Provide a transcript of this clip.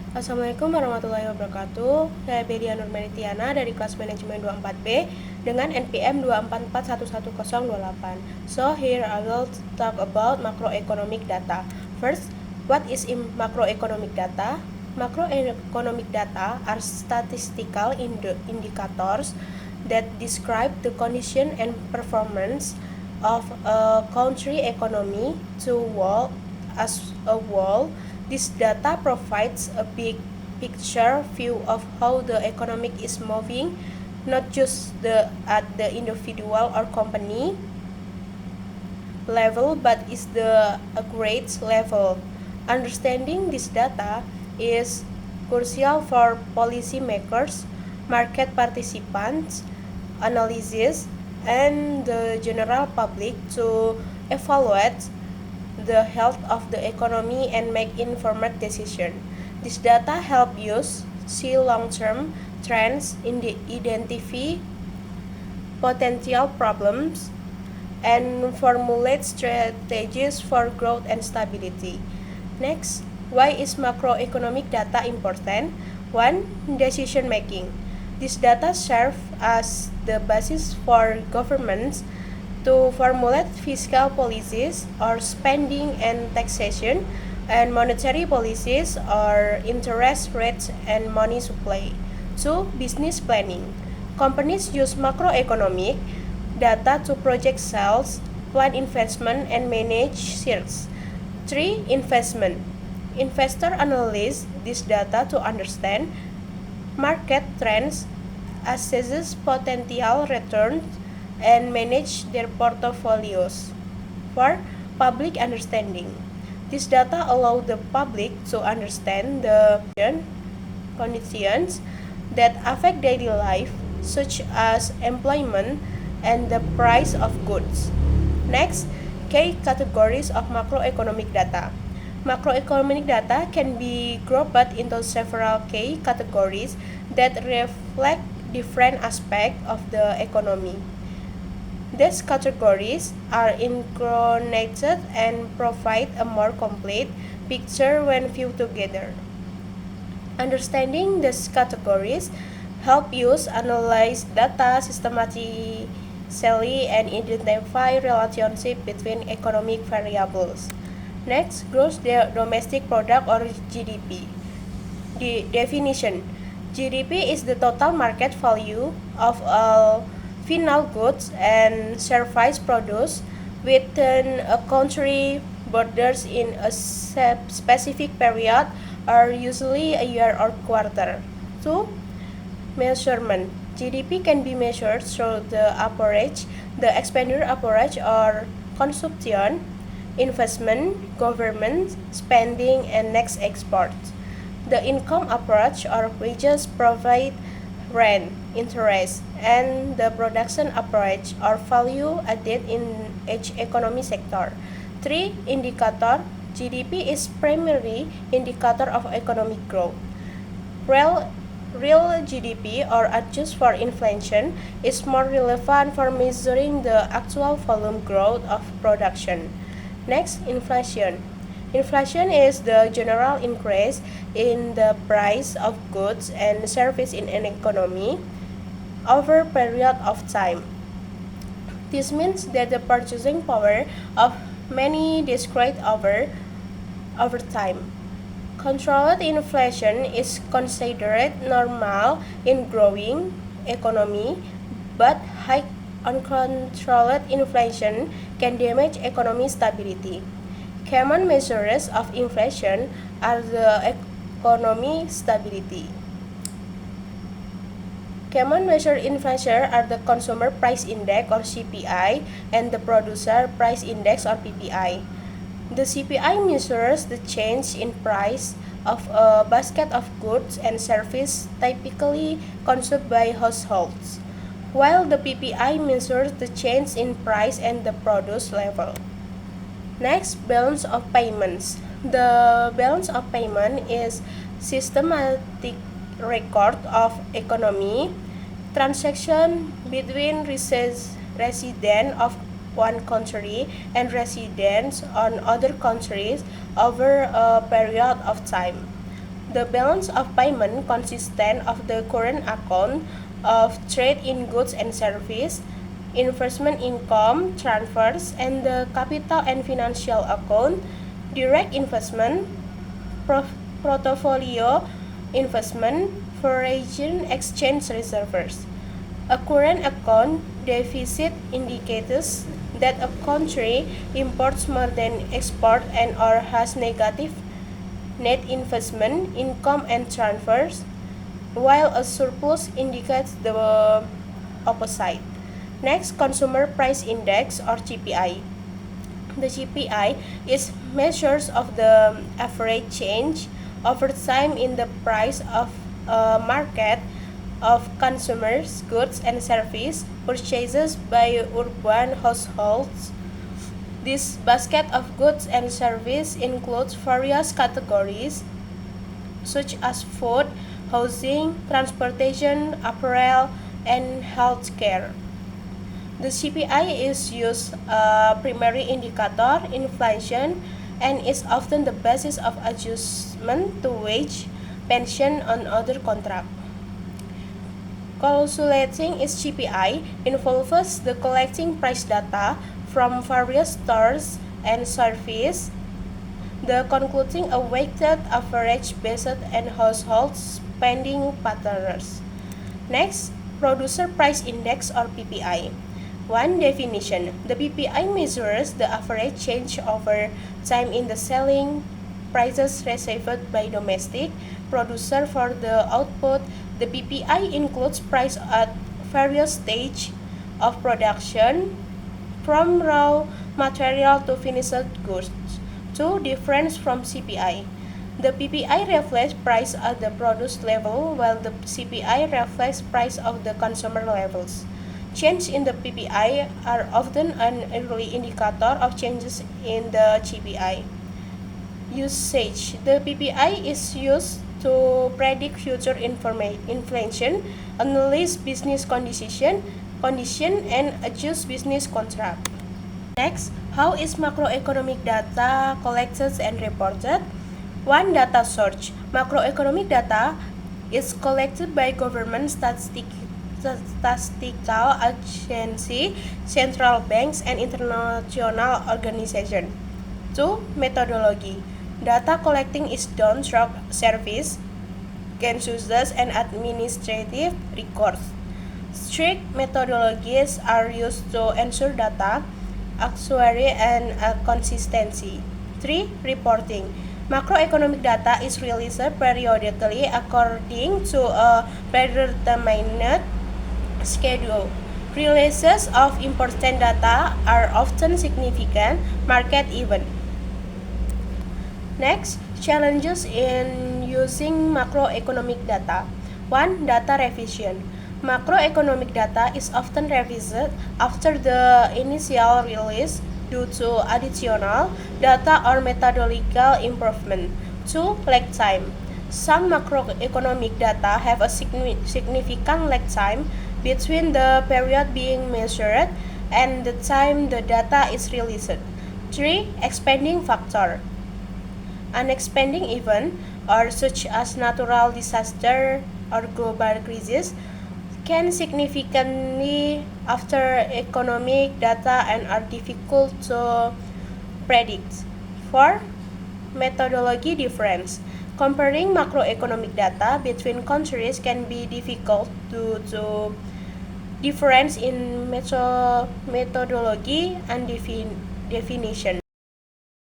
Assalamualaikum warahmatullahi wabarakatuh. Saya Belia Nurmeritiana dari kelas manajemen 24B dengan NPM 244111028. So here I will talk about macroeconomic data. First, what is macroeconomic data? Macroeconomic data are statistical indicators that describe the condition and performance of a country economy as a whole. This data provides a big picture view of how the economy is moving, not just at the individual or company level, but is the aggregate level. Understanding this data is crucial for policymakers, market participants, analysts, and the general public to evaluate the health of the economy and make informed decisions. This data help us see long-term trends, identify potential problems, and formulate strategies for growth and stability. Next, why is macroeconomic data important? 1. Decision making. This data serve as the basis for governments to formulate fiscal policies or spending and taxation, and monetary policies or interest rates and money supply. 2. Business planning. Companies use macroeconomic data to project sales, plan investment, and manage sales. 3. Investment. Investor analyze this data to understand market trends, assesses potential returns, and manage their portfolios. 4. Public understanding. This data allow the public to understand the conditions that affect daily life, such as employment and the price of goods. Next, key categories of macroeconomic data. Macroeconomic data can be grouped into several key categories that reflect different aspects of the economy. These categories are interconnected and provide a more complete picture when viewed together. Understanding these categories help us analyze data systematically and identify relationships between economic variables. Next, gross domestic product or GDP. The definition: GDP is the total market value of all final goods and service produced within a country borders in a specific period, or usually a year or quarter. 2. Measurement. GDP can be measured through the average, the expenditure average or consumption, investment, government spending, and next export. The income average or wages provide rent, interest, and the production average or value added in each economic sector. 3. Indicator. GDP is primary indicator of economic growth. Real GDP, or adjust for inflation, is more relevant for measuring the actual volume growth of production. Next, inflation. Inflation is the general increase in the price of goods and services in an economy over a period of time. This means that the purchasing power of many decreases over time. Controlled inflation is considered normal in growing economy, but high uncontrolled inflation can damage economic stability. Common measures of inflation are the economy stability. Common measure inflation are the Consumer Price Index or CPI and the Producer Price Index or PPI. The CPI measures the change in price of a basket of goods and services typically consumed by households, while the PPI measures the change in price and the produce level. Next, balance of payments. The balance of payment is systematic record of economy transaction between residents of one country and residents on other countries over a period of time. The balance of payment consists of the current account of trade in goods and services, investment income transfers, and the capital and financial account, direct investment, portfolio investment, foreign exchange reserves. A current account deficit indicates that a country imports more than exports and or has negative net investment, income and transfers, while a surplus indicates the opposite. Next, Consumer Price Index or CPI. The CPI is measures of the average change over time in the price of a market of consumers, goods and services purchases by urban households. This basket of goods and services includes various categories such as food, housing, transportation, apparel, and healthcare. The CPI is used primary indicator inflation and is often the basis of adjustment to wage, pension, and other contract. Calculating its CPI involves the collecting price data from various stores and services, the concluding a weighted average based on household spending patterns. Next, Producer Price Index or PPI. One definition: the PPI measures the average change over time in the selling prices received by domestic producer for the output. The PPI includes price at various stages of production, from raw material to finished goods. Two, difference from CPI. The PPI reflects price at the product level, while the CPI reflects price of the consumer levels. Change in the PPI are often an early indicator of changes in the CPI. Usage: the PPI is used to predict future inflation, analyze business condition, and adjust business contract. Next, how is macroeconomic data collected and reported? One, data source. Macroeconomic data is collected by government statistical agency, central banks, and international organizations. Two, methodology. Data collecting is done through service, censuses, and administrative records. Strict methodologies are used to ensure data accuracy and consistency. 3. Reporting. Macroeconomic data is released periodically according to a predetermined schedule. Releases of important data are often significant market events. Next, challenges in using macroeconomic data. 1. Data revision. Macroeconomic data is often revised after the initial release due to additional data or methodological improvement. 2. Lag time. Some macroeconomic data have a significant lag time between the period being measured and the time the data is released. 3. Expanding factor. An expanding event, or such as natural disaster or global crisis, can significantly alter economic data and are difficult to predict. 4. Methodology difference. Comparing macroeconomic data between countries can be difficult due to difference in methodology and definition.